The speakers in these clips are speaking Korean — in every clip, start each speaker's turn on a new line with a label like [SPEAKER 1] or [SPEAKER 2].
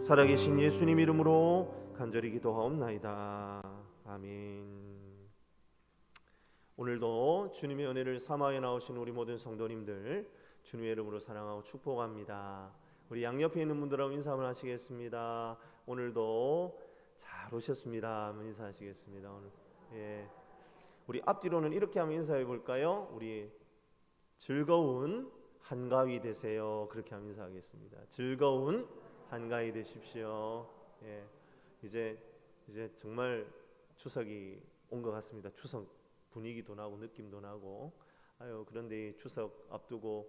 [SPEAKER 1] 살아계신 예수님 이름으로 간절히 기도하옵나이다. 아멘. 오늘도 주님의 은혜를 사모하여 나오신 우리 모든 성도님들 주님의 이름으로 사랑하고 축복합니다. 우리 양옆에 있는 분들하고 인사 한번 하시겠습니다. 오늘도 잘 오셨습니다. 한번 인사하시겠습니다. 오늘 우리 앞뒤로는 이렇게 한번 인사해 볼까요? 우리 즐거운 한가위 되세요. 그렇게 한번 인사하겠습니다. 즐거운 한가위 되십시오. 이제 정말 추석이 온 것 같습니다. 추석 분위기도 나고 느낌도 나고 그런데 이 추석 앞두고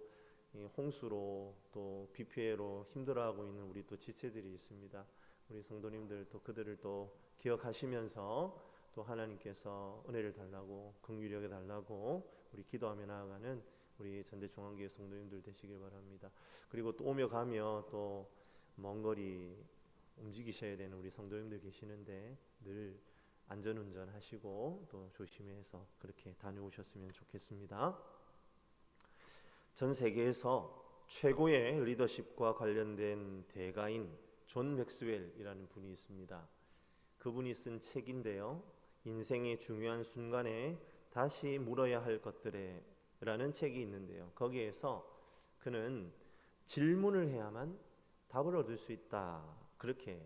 [SPEAKER 1] 이 홍수로 또 비 피해로 힘들어하고 있는 우리 또 지체들이 있습니다. 우리 성도님들 또 그들을 또 기억하시면서 또 하나님께서 은혜를 달라고 긍휼히 달라고 우리 기도하며 나아가는 우리 전대중앙교회 성도님들 되시길 바랍니다. 그리고 또 오며 가며 또 먼 거리 움직이셔야 되는 우리 성도님들 계시는데 늘 안전운전 하시고 또 조심해서 그렇게 다녀오셨으면 좋겠습니다. 전 세계에서 최고의 리더십과 관련된 대가인 존 맥스웰이라는 분이 있습니다. 그분이 쓴 책인데요, 인생의 중요한 순간에 다시 물어야 할 것들에 라는 책이 있는데요, 거기에서 그는 질문을 해야만 답을 얻을 수 있다 그렇게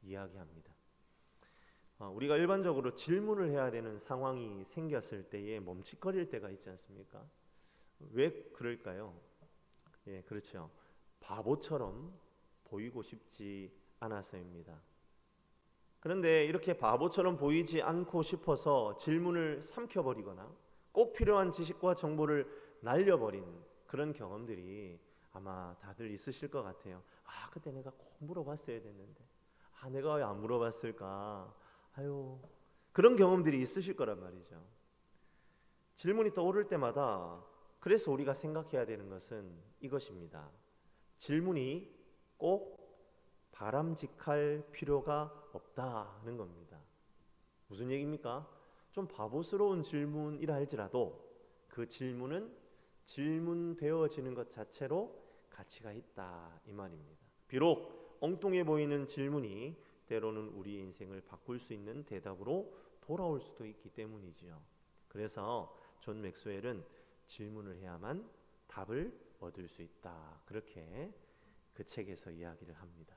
[SPEAKER 1] 이야기합니다. 우리가 일반적으로 질문을 해야 되는 상황이 생겼을 때에 멈칫거릴 때가 있지 않습니까? 왜 그럴까요? 그렇죠. 바보처럼 보이고 싶지 않아서입니다. 그런데 이렇게 바보처럼 보이지 않고 싶어서 질문을 삼켜버리거나 꼭 필요한 지식과 정보를 날려버린 그런 경험들이 아마 다들 있으실 것 같아요. 그때 내가 꼭 물어봤어야 됐는데 내가 왜 안 물어봤을까? 그런 경험들이 있으실 거란 말이죠. 질문이 떠오를 때마다 그래서 우리가 생각해야 되는 것은 이것입니다. 질문이 꼭 바람직할 필요가 없다는 겁니다. 무슨 얘기입니까? 좀 바보스러운 질문이라 할지라도 그 질문은 질문되어지는 것 자체로 가치가 있다 이 말입니다. 비록 엉뚱해 보이는 질문이 때로는 우리 인생을 바꿀 수 있는 대답으로 돌아올 수도 있기 때문이지요. 그래서 존 맥스웰은 질문을 해야만 답을 얻을 수 있다 그렇게 그 책에서 이야기를 합니다.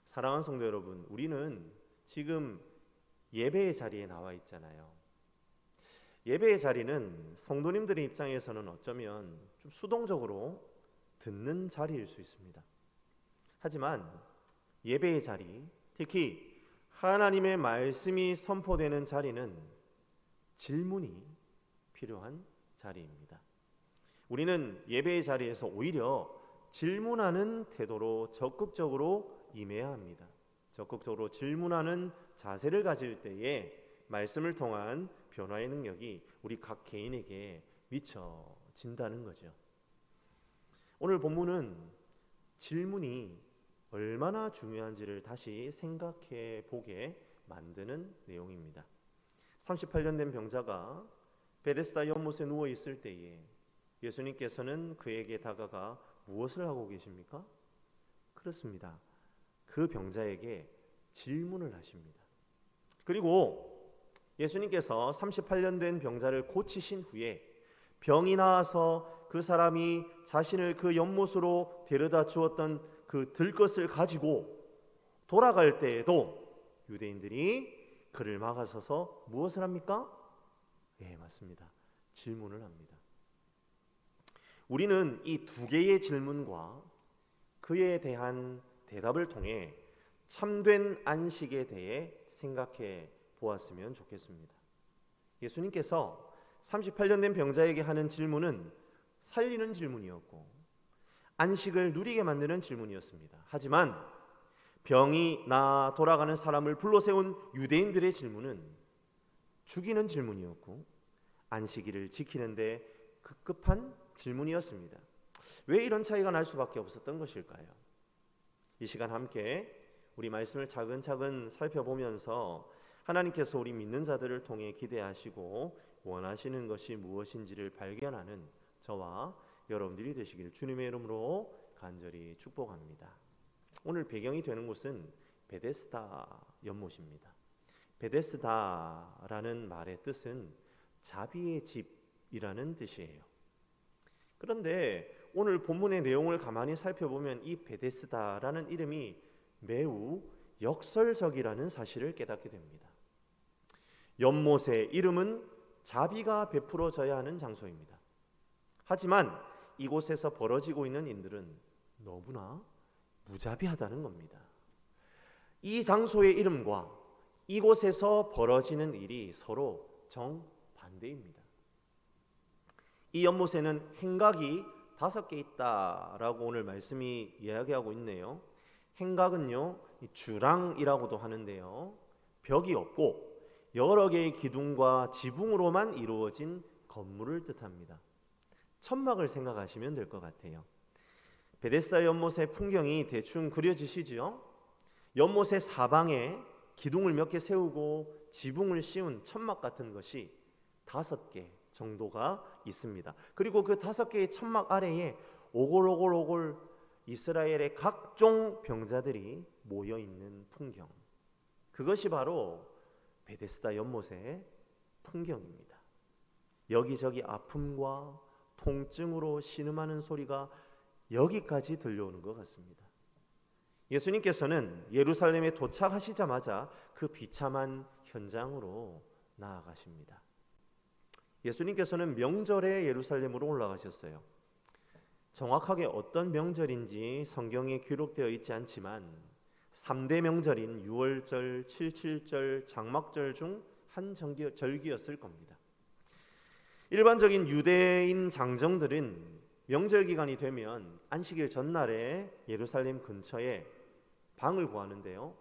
[SPEAKER 1] 사랑하는 성도 여러분, 우리는 지금 예배의 자리에 나와 있잖아요. 예배의 자리는 성도님들의 입장에서는 어쩌면 좀 수동적으로 듣는 자리일 수 있습니다. 하지만 예배의 자리, 특히 하나님의 말씀이 선포되는 자리는 질문이 필요한 자리입니다. 우리는 예배의 자리에서 오히려 질문하는 태도로 적극적으로 임해야 합니다. 적극적으로 질문하는 자세를 가질 때에 말씀을 통한 변화의 능력이 우리 각 개인에게 미쳐진다는 거죠. 오늘 본문은 질문이 얼마나 중요한지를 다시 생각해 보게 만드는 내용입니다. 38년 된 병자가 베데스다 연못에 누워 있을 때에 예수님께서는 그에게 다가가 무엇을 하고 계십니까? 그렇습니다. 그 병자에게 질문을 하십니다. 그리고 예수님께서 38년 된 병자를 고치신 후에 병이 나아서 그 사람이 자신을 그 연못으로 데려다 주었던 그 들것을 가지고 돌아갈 때에도 유대인들이 그를 막아서서 무엇을 합니까? 맞습니다. 질문을 합니다. 우리는 이 두 개의 질문과 그에 대한 대답을 통해 참된 안식에 대해 생각해 보았으면 좋겠습니다. 예수님께서 38년 된 병자에게 하는 질문은 살리는 질문이었고 안식을 누리게 만드는 질문이었습니다. 하지만 병이 나아 돌아가는 사람을 불러세운 유대인들의 질문은 죽이는 질문이었고 안식일을 지키는데 급급한 질문이었습니다. 왜 이런 차이가 날 수밖에 없었던 것일까요? 이 시간 함께 우리 말씀을 차근차근 살펴보면서 하나님께서 우리 믿는 자들을 통해 기대하시고 원하시는 것이 무엇인지를 발견하는 저와 여러분들이 되시기를 주님의 이름으로 간절히 축복합니다. 오늘 배경이 되는 곳은 베데스다 연못입니다. 베데스다라는 말의 뜻은 자비의 집이라는 뜻이에요. 그런데 오늘 본문의 내용을 가만히 살펴보면 이 베데스다라는 이름이 매우 역설적이라는 사실을 깨닫게 됩니다. 연못의 이름은 자비가 베풀어져야 하는 장소입니다. 하지만 이곳에서 벌어지고 있는 일들은 너무나 무자비하다는 겁니다. 이 장소의 이름과 이곳에서 벌어지는 일이 서로 정반대입니다. 이 연못에는 행각이 5개 있다라고 오늘 말씀이 이야기하고 있네요. 행각은요, 주랑이라고도 하는데요, 벽이 없고 여러 개의 기둥과 지붕으로만 이루어진 건물을 뜻합니다. 천막을 생각하시면 될 것 같아요. 베데스다 연못의 풍경이 대충 그려지시지요? 연못의 사방에 기둥을 몇 개 세우고 지붕을 씌운 천막 같은 것이 5개 정도가 있습니다. 그리고 그 5개의 천막 아래에 오골오골 이스라엘의 각종 병자들이 모여 있는 풍경, 그것이 바로 베데스다 연못의 풍경입니다. 여기저기 아픔과 통증으로 신음하는 소리가 여기까지 들려오는 것 같습니다. 예수님께서는 예루살렘에 도착하시자마자 그 비참한 현장으로 나아가십니다. 예수님께서는 명절에 예루살렘으로 올라가셨어요. 정확하게 어떤 명절인지 성경에 기록되어 있지 않지만 3대 명절인 유월절, 칠칠절, 장막절 중 한 절기였을 겁니다. 일반적인 유대인 장정들은 명절 기간이 되면 안식일 전날에 예루살렘 근처에 방을 구하는데요,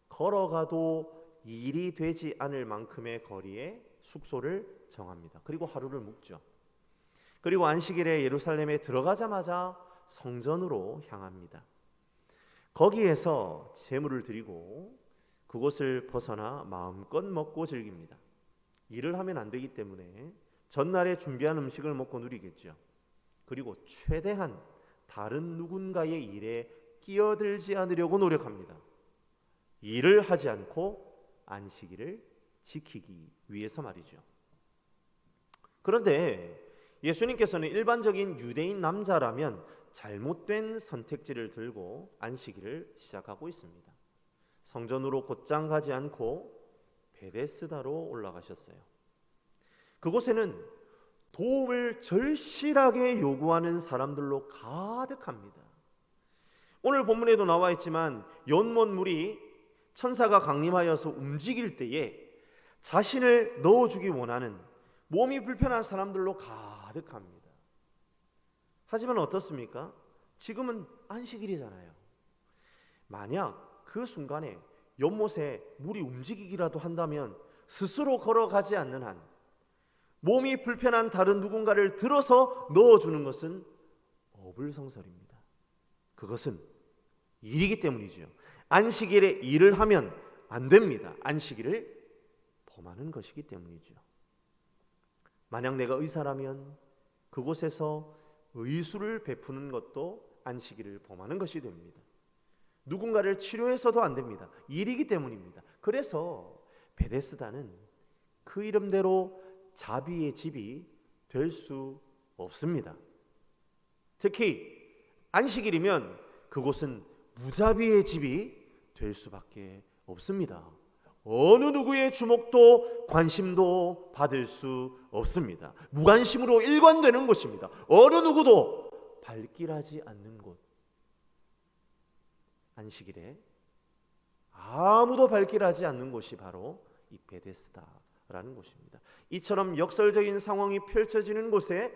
[SPEAKER 1] 걸어가도 일이 되지 않을 만큼의 거리에 숙소를 정합니다. 그리고 하루를 묵죠. 그리고 안식일에 예루살렘에 들어가자마자 성전으로 향합니다. 거기에서 제물을 드리고 그곳을 벗어나 마음껏 먹고 즐깁니다. 일을 하면 안 되기 때문에 전날에 준비한 음식을 먹고 누리겠죠. 그리고 최대한 다른 누군가의 일에 끼어들지 않으려고 노력합니다. 일을 하지 않고 안식일을 지키기 위해서 말이죠. 그런데 예수님께서는 일반적인 유대인 남자라면 잘못된 선택지를 들고 안식일을 시작하고 있습니다. 성전으로 곧장 가지 않고 베데스다로 올라가셨어요. 그곳에는 도움을 절실하게 요구하는 사람들로 가득합니다. 오늘 본문에도 나와 있지만 연못물이 천사가 강림하여서 움직일 때에 자신을 넣어주기 원하는 몸이 불편한 사람들로 가득합니다. 하지만 어떻습니까? 지금은 안식일이잖아요. 만약 그 순간에 연못에 물이 움직이기라도 한다면 스스로 걸어가지 않는 한 몸이 불편한 다른 누군가를 들어서 넣어주는 것은 어불성설입니다. 그것은 일이기 때문이죠. 안식일에 일을 하면 안 됩니다. 안식일을 범하는 것이기 때문이죠. 만약 내가 의사라면 그곳에서 의술을 베푸는 것도 안식일을 범하는 것이 됩니다. 누군가를 치료해서도 안 됩니다. 일이기 때문입니다. 그래서 베데스다는 그 이름대로 자비의 집이 될 수 없습니다. 특히 안식일이면 그곳은 무자비의 집이 될 수밖에 없습니다. 어느 누구의 주목도 관심도 받을 수 없습니다. 무관심으로 일관되는 곳입니다. 어느 누구도 발길하지 않는 곳. 안식일에 아무도 발길하지 않는 곳이 바로 이 베데스다라는 곳입니다. 이처럼 역설적인 상황이 펼쳐지는 곳에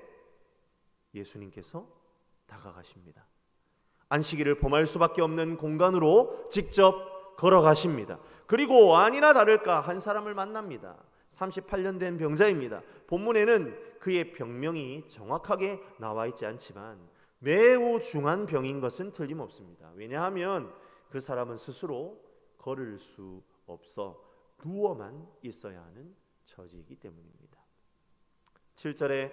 [SPEAKER 1] 예수님께서 다가가십니다. 안식일을 범할 수밖에 없는 공간으로 직접 걸어가십니다. 그리고 아니나 다를까 한 사람을 만납니다. 38년 된 병자입니다. 본문에는 그의 병명이 정확하게 나와 있지 않지만 매우 중한 병인 것은 틀림없습니다. 왜냐하면 그 사람은 스스로 걸을 수 없어 누워만 있어야 하는 처지이기 때문입니다. 7절에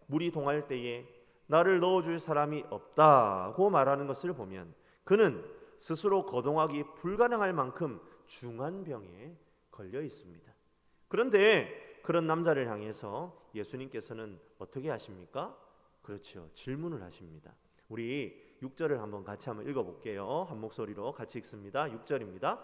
[SPEAKER 1] 물이 동할 때에 나를 넣어줄 사람이 없다고 말하는 것을 보면 그는 스스로 거동하기 불가능할 만큼 중한 병에 걸려 있습니다. 그런데 그런 남자를 향해서 예수님께서는 어떻게 하십니까? 그렇죠. 질문을 하십니다. 우리 6절을 한번 같이 한번 읽어볼게요. 한 목소리로 같이 읽습니다. 6절입니다.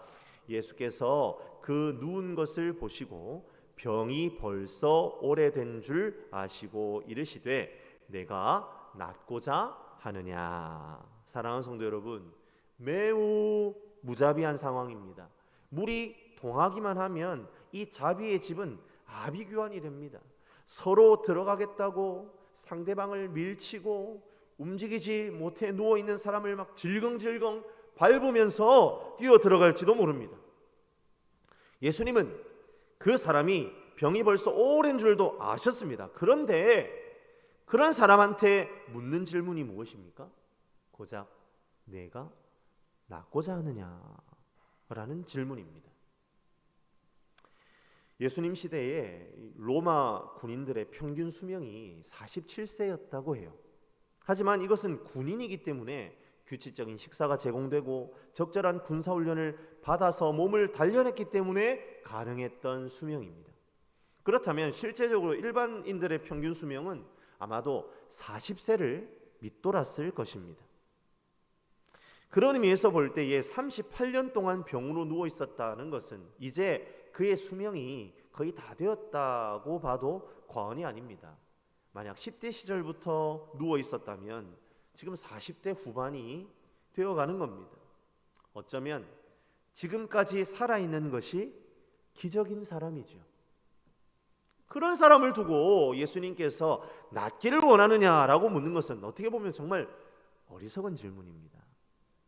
[SPEAKER 1] 예수께서 그 누운 것을 보시고 병이 벌써 오래된 줄 아시고 이르시되 내가 낫고자 하느냐. 사랑하는 성도 여러분, 매우 무자비한 상황입니다. 물이 동하기만 하면 이 자비의 집은 아비규환이 됩니다. 서로 들어가겠다고 상대방을 밀치고 움직이지 못해 누워있는 사람을 막 질겅질겅 밟으면서 뛰어 들어갈지도 모릅니다. 예수님은 그 사람이 병이 벌써 오랜 줄도 아셨습니다. 그런데 그런 사람한테 묻는 질문이 무엇입니까? 고작 내가 낫고자 하느냐라는 질문입니다. 예수님 시대에 로마 군인들의 평균 수명이 47세였다고 해요. 하지만 이것은 군인이기 때문에 규칙적인 식사가 제공되고 적절한 군사훈련을 받아서 몸을 단련했기 때문에 가능했던 수명입니다. 그렇다면 실제적으로 일반인들의 평균 수명은 아마도 40세를 밑돌았을 것입니다. 그런 의미에서 볼 때에 38년 동안 병으로 누워 있었다는 것은 이제 그의 수명이 거의 다 되었다고 봐도 과언이 아닙니다. 만약 10대 시절부터 누워 있었다면 지금 40대 후반이 되어가는 겁니다. 어쩌면 지금까지 살아있는 것이 기적인 사람이죠. 그런 사람을 두고 예수님께서 낫기를 원하느냐라고 묻는 것은 어떻게 보면 정말 어리석은 질문입니다.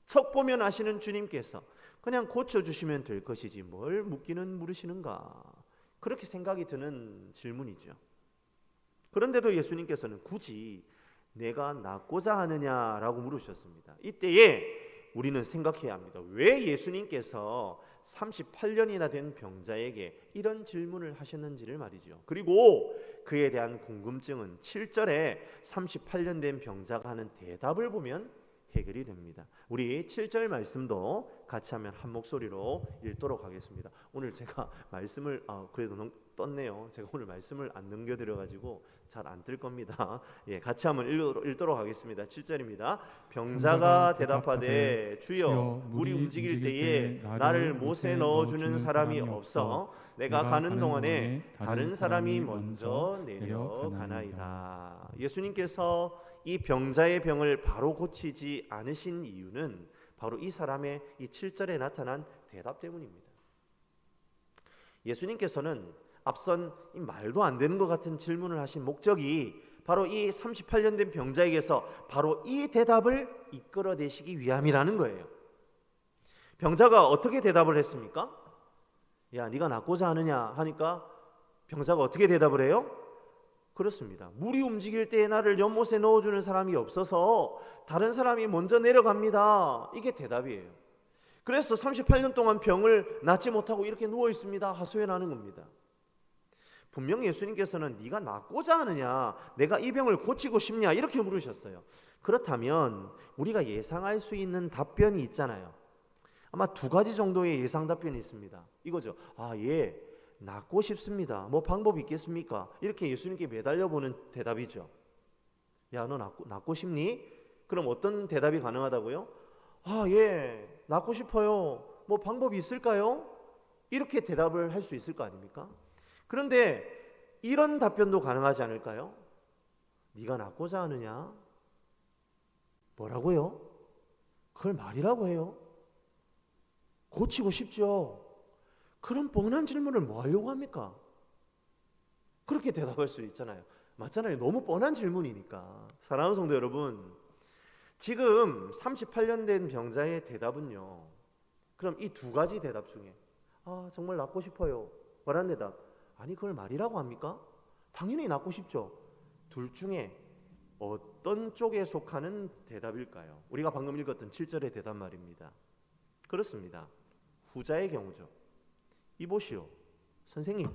[SPEAKER 1] 척 보면 아시는 주님께서 그냥 고쳐주시면 될 것이지 뭘 묻기는 물으시는가, 그렇게 생각이 드는 질문이죠. 그런데도 예수님께서는 굳이 내가 낫고자 하느냐라고 물으셨습니다. 이때에 우리는 생각해야 합니다. 왜 예수님께서 38년이나 된 병자에게 이런 질문을 하셨는지를 말이죠. 그리고 그에 대한 궁금증은 7절에 38년 된 병자가 하는 대답을 보면 해결이 됩니다. 우리 7절 말씀도 같이 하면 한 목소리로 읽도록 하겠습니다. 오늘 제가 말씀을 그래도 떴네요. 제가 오늘 말씀을 안 넘겨드려가지고 잘 안 뜰 겁니다. 예, 같이 한번 읽도록 하겠습니다. 7절입니다. 병자가 대답하되 주여 물이 움직일 때에 나를 못에 넣어주는 사람이 없어 내가 가는 동안에 다른 사람이 먼저 내려가나이다. 예수님께서 이 병자의 병을 바로 고치지 않으신 이유는 바로 이 사람의 이 7절에 나타난 대답 때문입니다. 예수님께서는 앞선 이 말도 안 되는 것 같은 질문을 하신 목적이 바로 이 38년 된 병자에게서 바로 이 대답을 이끌어내시기 위함이라는 거예요. 병자가 어떻게 대답을 했습니까? 야, 네가 낫고자 하느냐 하니까 병자가 어떻게 대답을 해요? 그렇습니다. 물이 움직일 때에 나를 연못에 넣어주는 사람이 없어서 다른 사람이 먼저 내려갑니다. 이게 대답이에요. 그래서 38년 동안 병을 낫지 못하고 이렇게 누워 있습니다. 하소연하는 겁니다. 분명 예수님께서는 네가 낫고자 하느냐, 내가 이 병을 고치고 싶냐 이렇게 물으셨어요. 그렇다면 우리가 예상할 수 있는 답변이 있잖아요. 아마 두 가지 정도의 예상 답변이 있습니다. 이거죠. 예, 낫고 싶습니다. 뭐 방법이 있겠습니까? 이렇게 예수님께 매달려 보는 대답이죠. 야, 너 낫고 싶니? 그럼 어떤 대답이 가능하다고요? 예, 낫고 싶어요. 뭐 방법이 있을까요? 이렇게 대답을 할 수 있을 거 아닙니까? 그런데 이런 답변도 가능하지 않을까요? 네가 낫고자 하느냐? 뭐라고요? 그걸 말이라고 해요? 고치고 싶죠? 그런 뻔한 질문을 뭐 하려고 합니까? 그렇게 대답할 수 있잖아요. 맞잖아요. 너무 뻔한 질문이니까. 사랑하는 성도 여러분, 지금 38년 된 병자의 대답은요, 그럼 이 두 가지 대답 중에 정말 낫고 싶어요 라는 대답, 아니 그걸 말이라고 합니까? 당연히 낫고 싶죠. 둘 중에 어떤 쪽에 속하는 대답일까요? 우리가 방금 읽었던 7절의 대답 말입니다. 그렇습니다. 후자의 경우죠. 이보시오, 선생님,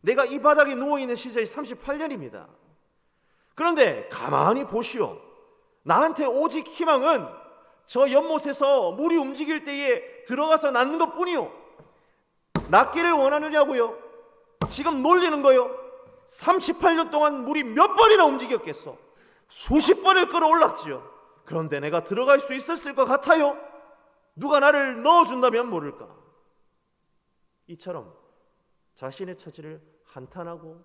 [SPEAKER 1] 내가 이 바닥에 누워있는 시절이 38년입니다. 그런데 가만히 보시오, 나한테 오직 희망은 저 연못에서 물이 움직일 때에 들어가서 낫는 것뿐이요. 낫기를 원하느냐고요? 지금 놀리는 거요. 38년 동안 물이 몇 번이나 움직였겠어? 수십 번을 끌어올랐지요. 그런데 내가 들어갈 수 있었을 것 같아요? 누가 나를 넣어준다면 모를까? 이처럼 자신의 처지를 한탄하고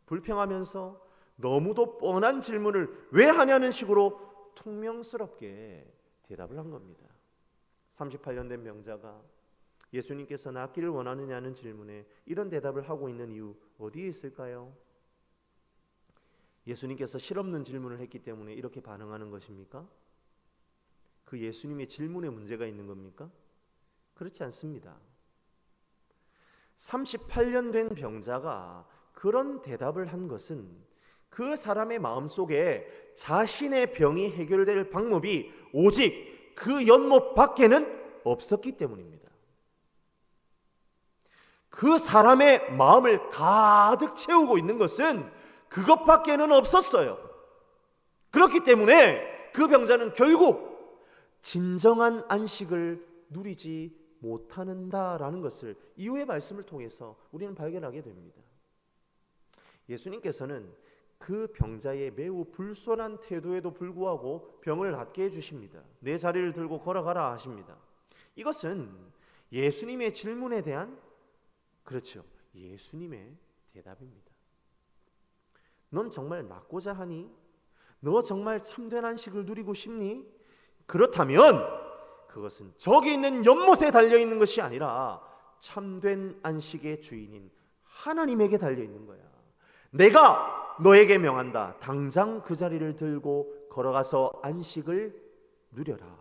[SPEAKER 1] 불평하면서 너무도 뻔한 질문을 왜 하냐는 식으로 퉁명스럽게 대답을 한 겁니다. 38년 된 병자가 예수님께서 낫기를 원하느냐는 질문에 이런 대답을 하고 있는 이유 어디에 있을까요? 예수님께서 실없는 질문을 했기 때문에 이렇게 반응하는 것입니까? 그 예수님의 질문에 문제가 있는 겁니까? 그렇지 않습니다. 38년 된 병자가 그런 대답을 한 것은 그 사람의 마음속에 자신의 병이 해결될 방법이 오직 그 연못 밖에는 없었기 때문입니다. 그 사람의 마음을 가득 채우고 있는 것은 그것밖에는 없었어요. 그렇기 때문에 그 병자는 결국 진정한 안식을 누리지 못한다라는 것을 이후의 말씀을 통해서 우리는 발견하게 됩니다. 예수님께서는 그 병자의 매우 불손한 태도에도 불구하고 병을 낫게 해주십니다. 내 자리를 들고 걸어가라 하십니다. 이것은 예수님의 질문에 대한, 그렇죠, 예수님의 대답입니다. 넌 정말 낫고자 하니? 너 정말 참된 안식을 누리고 싶니? 그렇다면 그것은 저기 있는 연못에 달려있는 것이 아니라 참된 안식의 주인인 하나님에게 달려있는 거야. 내가 너에게 명한다. 당장 그 자리를 들고 걸어가서 안식을 누려라.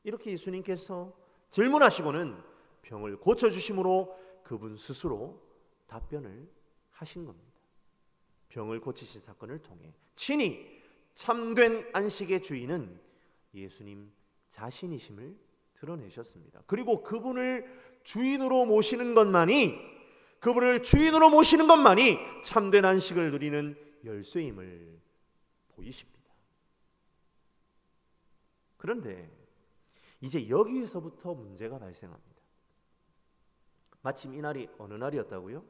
[SPEAKER 1] 이렇게 예수님께서 질문하시고는 병을 고쳐주심으로 그분 스스로 답변을 하신 겁니다. 병을 고치신 사건을 통해 친히 참된 안식의 주인은 예수님 자신이심을 드러내셨습니다. 그리고 그분을 주인으로 모시는 것만이 참된 안식을 누리는 열쇠임을 보이십니다. 그런데 이제 여기에서부터 문제가 발생합니다. 마침 이날이 어느 날이었다고요?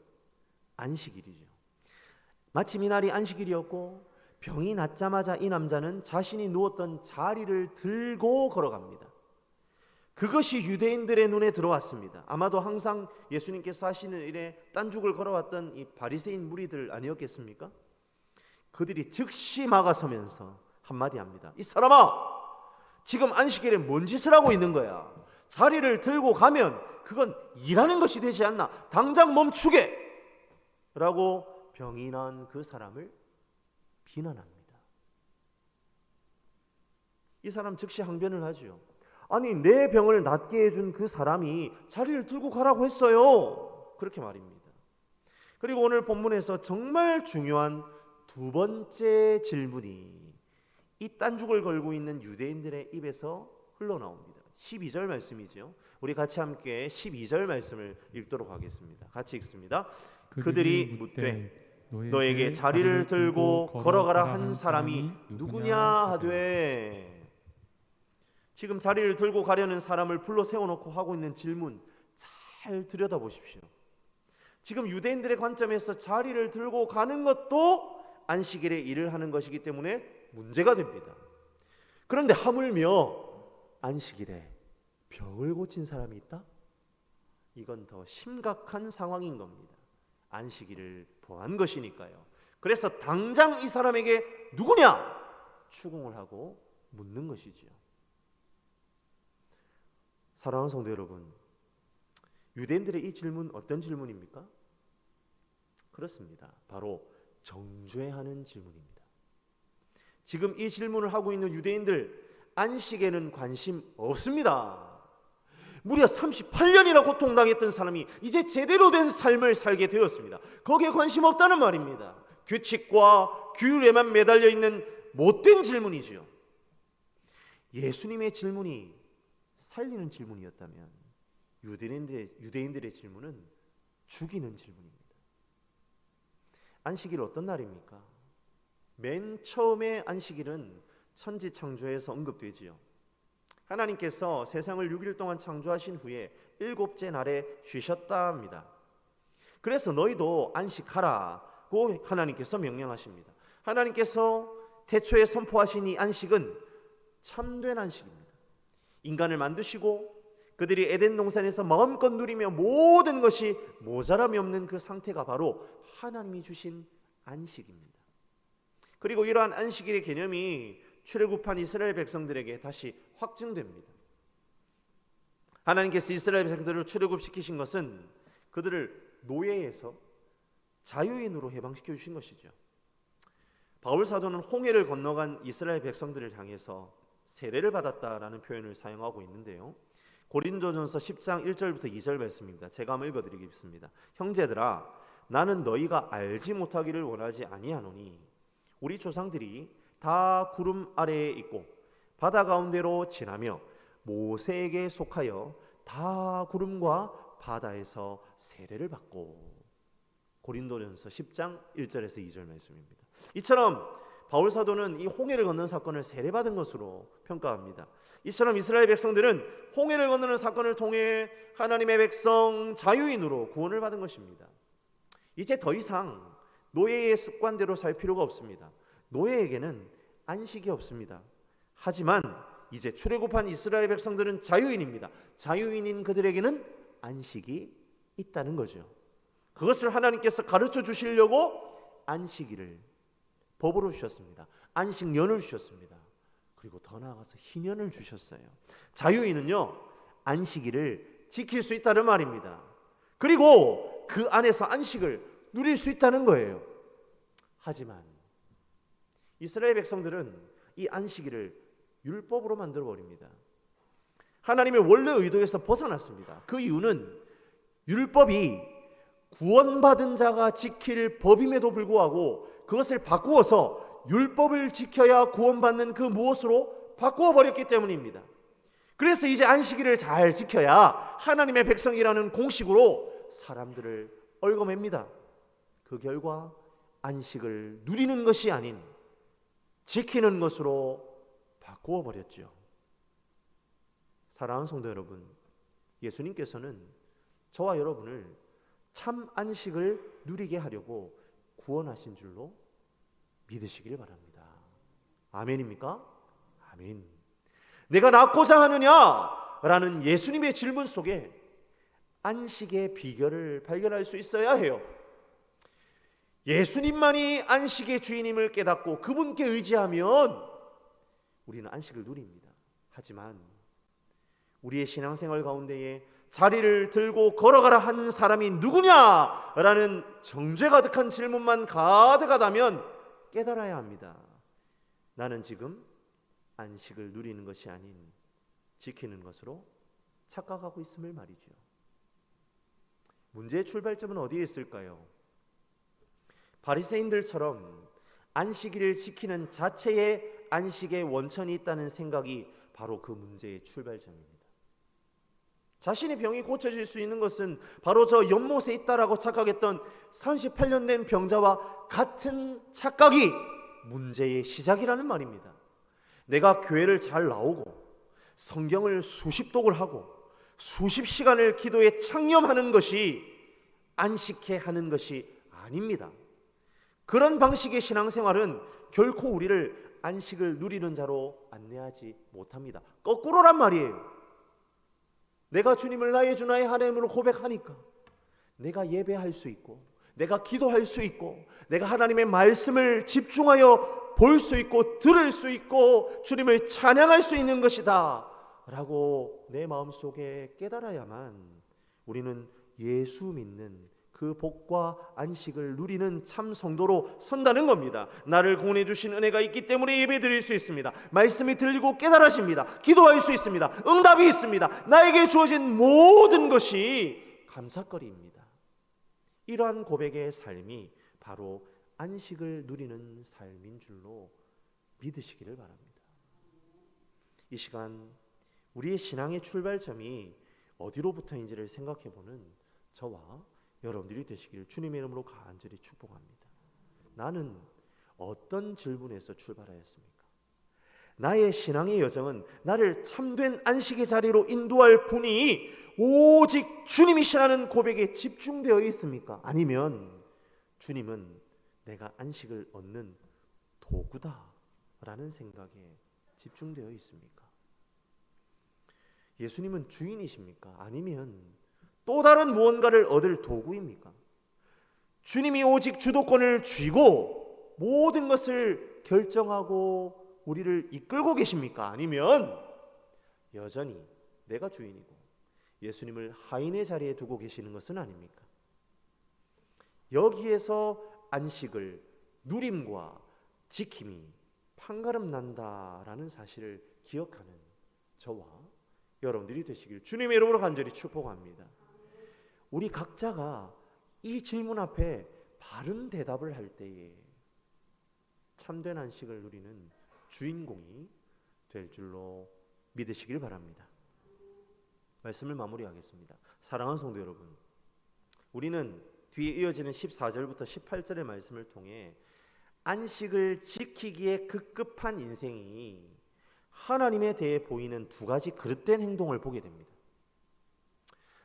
[SPEAKER 1] 안식일이죠. 마침 이날이 안식일이었고 병이 낫자마자 이 남자는 자신이 누웠던 자리를 들고 걸어갑니다. 그것이 유대인들의 눈에 들어왔습니다. 아마도 항상 예수님께서 하시는 일에 딴죽을 걸어왔던 이 바리새인 무리들 아니었겠습니까? 그들이 즉시 막아서면서 한마디 합니다. 이 사람아, 지금 안식일에 뭔 짓을 하고 있는 거야? 자리를 들고 가면 그건 일하는 것이 되지 않나? 당장 멈추게! 라고 병이 난 그 사람을 비난합니다. 이 사람 즉시 항변을 하죠. 아니, 내 병을 낫게 해준 그 사람이 자리를 들고 가라고 했어요. 그렇게 말입니다. 그리고 오늘 본문에서 정말 중요한 두 번째 질문이 이 딴죽을 걸고 있는 유대인들의 입에서 흘러나옵니다. 12절 말씀이죠. 우리 같이 함께 12절 말씀을 읽도록 하겠습니다. 같이 읽습니다. 그들이 묻되 너에게 자리를 들고 걸어가라 한 사람이 누구냐 하되. 지금 자리를 들고 가려는 사람을 불러 세워놓고 하고 있는 질문 잘 들여다보십시오. 지금 유대인들의 관점에서 자리를 들고 가는 것도 안식일에 일을 하는 것이기 때문에 문제가 됩니다. 그런데 하물며 안식일에 병을 고친 사람이 있다? 이건 더 심각한 상황인 겁니다. 안식일을 범한 것이니까요. 그래서 당장 이 사람에게 누구냐? 추궁을 하고 묻는 것이지요. 사랑하는 성도 여러분, 유대인들의 이 질문 어떤 질문입니까? 그렇습니다. 바로 정죄하는 질문입니다. 지금 이 질문을 하고 있는 유대인들 안식에는 관심 없습니다. 무려 38년이나 고통당했던 사람이 이제 제대로 된 삶을 살게 되었습니다. 거기에 관심 없다는 말입니다. 규칙과 규율에만 매달려 있는 못된 질문이지요. 예수님의 질문이 살리는 질문이었다면 유대인들의 질문은 죽이는 질문입니다. 안식일 어떤 날입니까? 맨 처음에 안식일은 천지창조에서 언급되지요. 하나님께서 세상을 6일 동안 창조하신 후에 7째 날에 쉬셨다 합니다. 그래서 너희도 안식하라고 하나님께서 명령하십니다. 하나님께서 태초에 선포하신 이 안식은 참된 안식입니다. 인간을 만드시고 그들이 에덴 동산에서 마음껏 누리며 모든 것이 모자람이 없는 그 상태가 바로 하나님이 주신 안식입니다. 그리고 이러한 안식일의 개념이 출애굽한 이스라엘 백성들에게 다시 확증됩니다. 하나님께서 이스라엘 백성들을 출애굽시키신 것은 그들을 노예에서 자유인으로 해방시켜 주신 것이죠. 바울 사도는 홍해를 건너간 이스라엘 백성들을 향해서 세례를 받았다라는 표현을 사용하고 있는데요. 고린도전서 10장 1절부터 2절 말씀입니다. 제가 한번 읽어드리겠습니다. 형제들아, 나는 너희가 알지 못하기를 원하지 아니하노니 우리 조상들이 다 구름 아래에 있고 바다 가운데로 지나며 모세에게 속하여 다 구름과 바다에서 세례를 받고. 고린도전서 10장 1절에서 2절 말씀입니다. 이처럼 바울 사도는 이 홍해를 건너는 사건을 세례받은 것으로 평가합니다. 이처럼 이스라엘 백성들은 홍해를 건너는 사건을 통해 하나님의 백성 자유인으로 구원을 받은 것입니다. 이제 더 이상 노예의 습관대로 살 필요가 없습니다. 노예에게는 안식이 없습니다. 하지만 이제 출애굽한 이스라엘 백성들은 자유인입니다. 자유인인 그들에게는 안식이 있다는 거죠. 그것을 하나님께서 가르쳐 주시려고 안식일을 법으로 주셨습니다. 안식년을 주셨습니다. 그리고 더 나아가서 희년을 주셨어요. 자유인은요, 안식일을 지킬 수 있다는 말입니다. 그리고 그 안에서 안식을 누릴 수 있다는 거예요. 하지만 이스라엘 백성들은 이 안식일을 율법으로 만들어 버립니다. 하나님의 원래 의도에서 벗어났습니다. 그 이유는 율법이 구원받은 자가 지킬 법임에도 불구하고 그것을 바꾸어서 율법을 지켜야 구원받는 그 무엇으로 바꾸어 버렸기 때문입니다. 그래서 이제 안식일을 잘 지켜야 하나님의 백성이라는 공식으로 사람들을 얽어맵니다. 그 결과 안식을 누리는 것이 아닌 지키는 것으로 바꾸어 버렸죠. 사랑하는 성도 여러분, 예수님께서는 저와 여러분을 참 안식을 누리게 하려고 구원하신 줄로 믿으시길 바랍니다. 아멘입니까? 아멘. 내가 낫고자 하느냐라는 예수님의 질문 속에 안식의 비결을 발견할 수 있어야 해요. 예수님만이 안식의 주인임을 깨닫고 그분께 의지하면 우리는 안식을 누립니다. 하지만 우리의 신앙생활 가운데에 자리를 들고 걸어가라 한 사람이 누구냐라는 정죄 가득한 질문만 가득하다면 깨달아야 합니다. 나는 지금 안식을 누리는 것이 아닌 지키는 것으로 착각하고 있음을 말이죠. 문제의 출발점은 어디에 있을까요? 바리새인들처럼 안식일을 지키는 자체에 안식의 원천이 있다는 생각이 바로 그 문제의 출발점입니다. 자신의 병이 고쳐질 수 있는 것은 바로 저 연못에 있다라고 착각했던 38년 된 병자와 같은 착각이 문제의 시작이라는 말입니다. 내가 교회를 잘 나오고 성경을 수십 독을 하고 수십 시간을 기도에 창념하는 것이 안식해 하는 것이 아닙니다. 그런 방식의 신앙생활은 결코 우리를 안식을 누리는 자로 안내하지 못합니다. 거꾸로란 말이에요. 내가 주님을 나의 주 나의 하나님으로 고백하니까 내가 예배할 수 있고 내가 기도할 수 있고 내가 하나님의 말씀을 집중하여 볼 수 있고 들을 수 있고 주님을 찬양할 수 있는 것이다 라고 내 마음속에 깨달아야만 우리는 예수 믿는 그 복과 안식을 누리는 참 성도로 선다는 겁니다. 나를 구원해 주신 은혜가 있기 때문에 예배 드릴 수 있습니다. 말씀이 들리고 깨달아집니다. 기도할 수 있습니다. 응답이 있습니다. 나에게 주어진 모든 것이 감사거리입니다. 이러한 고백의 삶이 바로 안식을 누리는 삶인 줄로 믿으시기를 바랍니다. 이 시간 우리의 신앙의 출발점이 어디로부터인지를 생각해보는 저와 여러분들이 되시기를 주님의 이름으로 간절히 축복합니다. 나는 어떤 질문에서 출발하였습니까? 나의 신앙의 여정은 나를 참된 안식의 자리로 인도할 분이 오직 주님이시라는 고백에 집중되어 있습니까? 아니면 주님은 내가 안식을 얻는 도구다라는 생각에 집중되어 있습니까? 예수님은 주인이십니까? 아니면 또 다른 무언가를 얻을 도구입니까? 주님이 오직 주도권을 쥐고 모든 것을 결정하고 우리를 이끌고 계십니까? 아니면 여전히 내가 주인이고 예수님을 하인의 자리에 두고 계시는 것은 아닙니까? 여기에서 안식을 누림과 지킴이 판가름 난다라는 사실을 기억하는 저와 여러분들이 되시길 주님의 이름으로 간절히 축복합니다. 우리 각자가 이 질문 앞에 바른 대답을 할 때에 참된 안식을 누리는 주인공이 될 줄로 믿으시길 바랍니다. 말씀을 마무리하겠습니다. 사랑하는 성도 여러분, 우리는 뒤에 이어지는 14절부터 18절의 말씀을 통해 안식을 지키기에 급급한 인생이 하나님에 대해 보이는 두 가지 그릇된 행동을 보게 됩니다.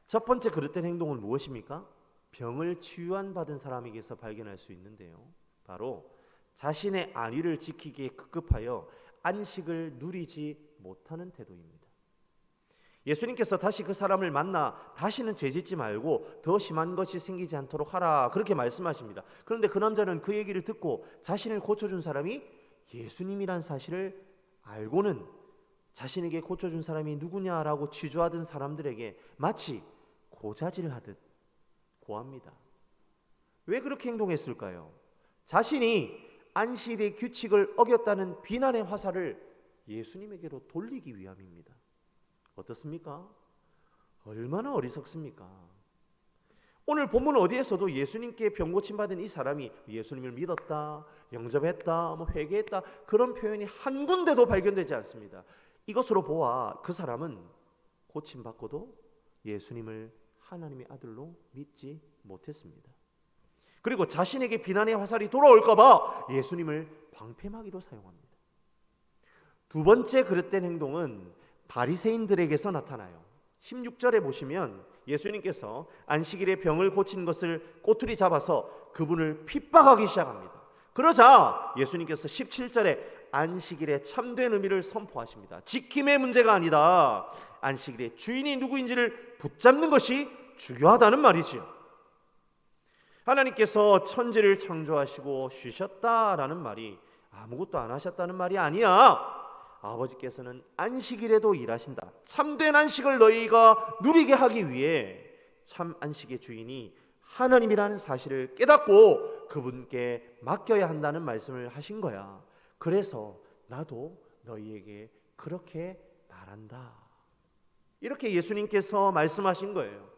[SPEAKER 1] 첫 번째 그릇된 행동은 무엇입니까? 병을 치유한 받은 사람에게서 발견할 수 있는데요, 바로 자신의 안위를 지키기에 급급하여 안식을 누리지 못하는 태도입니다. 예수님께서 다시 그 사람을 만나 다시는 죄짓지 말고 더 심한 것이 생기지 않도록 하라, 그렇게 말씀하십니다. 그런데 그 남자는 그 얘기를 듣고 자신을 고쳐준 사람이 예수님이란 사실을 알고는 자신에게 고쳐준 사람이 누구냐라고 취조하던 사람들에게 마치 고자질하듯 고합니다. 왜 그렇게 행동했을까요? 자신이 안식의 규칙을 어겼다는 비난의 화살을 예수님에게로 돌리기 위함입니다. 어떻습니까? 얼마나 어리석습니까? 오늘 본문 어디에서도 예수님께 병 고침 받은 이 사람이 예수님을 믿었다, 영접했다, 회개했다, 그런 표현이 한 군데도 발견되지 않습니다. 이것으로 보아 그 사람은 고침 받고도 예수님을 하나님의 아들로 믿지 못했습니다. 그리고 자신에게 비난의 화살이 돌아올까 봐 예수님을 방패막이로 사용합니다. 두 번째 그릇된 행동은 바리새인들에게서 나타나요. 16절에 보시면 예수님께서 안식일에 병을 고친 것을 꼬투리 잡아서 그분을 핍박하기 시작합니다. 그러자 예수님께서 17절에 안식일의 참된 의미를 선포하십니다. 지킴의 문제가 아니다, 안식일의 주인이 누구인지를 붙잡는 것이 중요하다는 말이지요. 하나님께서 천지를 창조하시고 쉬셨다라는 말이 아무것도 안 하셨다는 말이 아니야. 아버지께서는 안식일에도 일하신다. 참된 안식을 너희가 누리게 하기 위해 참 안식의 주인이 하나님이라는 사실을 깨닫고 그분께 맡겨야 한다는 말씀을 하신 거야. 그래서 나도 너희에게 그렇게 말한다, 이렇게 예수님께서 말씀하신 거예요.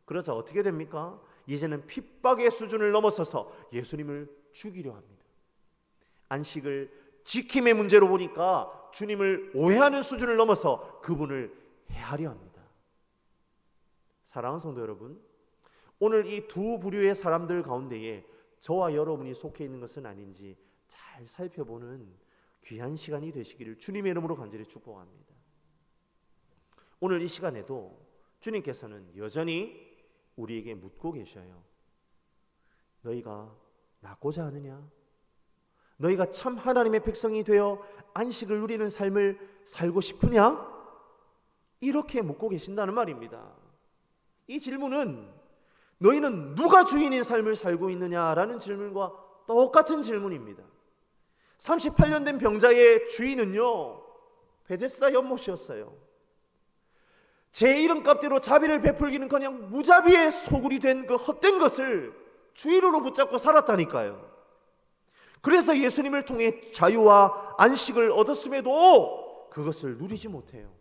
[SPEAKER 1] 그래서 어떻게 됩니까? 이제는 핍박의 수준을 넘어서서 예수님을 죽이려 합니다. 안식을 지킴의 문제로 보니까 주님을 오해하는 수준을 넘어서 그분을 해하려 합니다. 사랑하는 성도 여러분, 오늘 이 두 부류의 사람들 가운데에 저와 여러분이 속해 있는 것은 아닌지 잘 살펴보는 귀한 시간이 되시기를 주님의 이름으로 간절히 축복합니다. 오늘 이 시간에도 주님께서는 여전히 우리에게 묻고 계셔요. 너희가 낫고자 하느냐? 너희가 참 하나님의 백성이 되어 안식을 누리는 삶을 살고 싶으냐? 이렇게 묻고 계신다는 말입니다. 이 질문은 너희는 누가 주인인 삶을 살고 있느냐라는 질문과 똑같은 질문입니다. 38년 된 병자의 주인은요, 베데스다 연못이었어요. 제 이름값대로 자비를 베풀기는커녕 무자비의 소굴이 된 그 헛된 것을 주인으로 붙잡고 살았다니까요. 그래서 예수님을 통해 자유와 안식을 얻었음에도 그것을 누리지 못해요.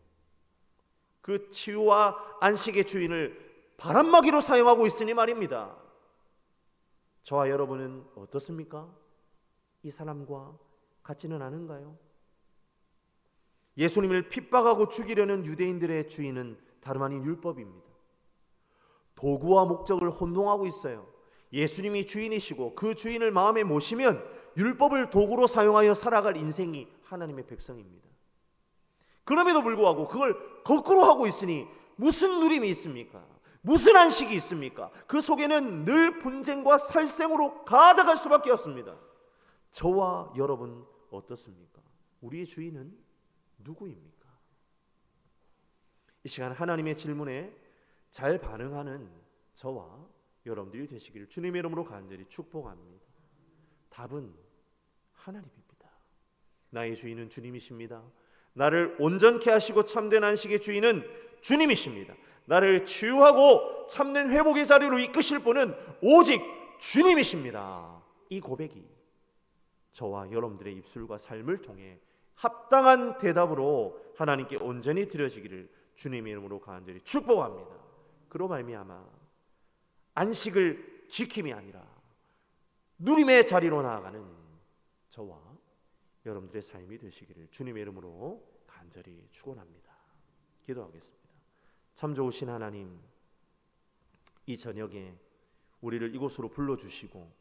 [SPEAKER 1] 그 치유와 안식의 주인을 바람막이로 사용하고 있으니 말입니다. 저와 여러분은 어떻습니까? 이 사람과 같지는 않은가요? 예수님을 핍박하고 죽이려는 유대인들의 주인은 다름 아닌 율법입니다. 도구와 목적을 혼동하고 있어요. 예수님이 주인이시고 그 주인을 마음에 모시면 율법을 도구로 사용하여 살아갈 인생이 하나님의 백성입니다. 그럼에도 불구하고 그걸 거꾸로 하고 있으니 무슨 누림이 있습니까? 무슨 안식이 있습니까? 그 속에는 늘 분쟁과 살생으로 가득할 수밖에 없습니다. 저와 여러분 어떻습니까? 우리의 주인은 누구입니까? 이 시간 하나님의 질문에 잘 반응하는 저와 여러분들이 되시기를 주님의 이름으로 간절히 축복합니다. 답은 하나님입니다. 나의 주인은 주님이십니다. 나를 온전케 하시고 참된 안식의 주인은 주님이십니다. 나를 치유하고 참된 회복의 자리로 이끄실 분은 오직 주님이십니다. 이 고백이 저와 여러분들의 입술과 삶을 통해 합당한 대답으로 하나님께 온전히 드려지기를 주님의 이름으로 간절히 축복합니다. 그로 말미암아 안식을 지킴이 아니라 누림의 자리로 나아가는 저와 여러분들의 삶이 되시기를 주님의 이름으로 간절히 축원합니다. 기도하겠습니다. 참 좋으신 하나님, 이 저녁에 우리를 이곳으로 불러주시고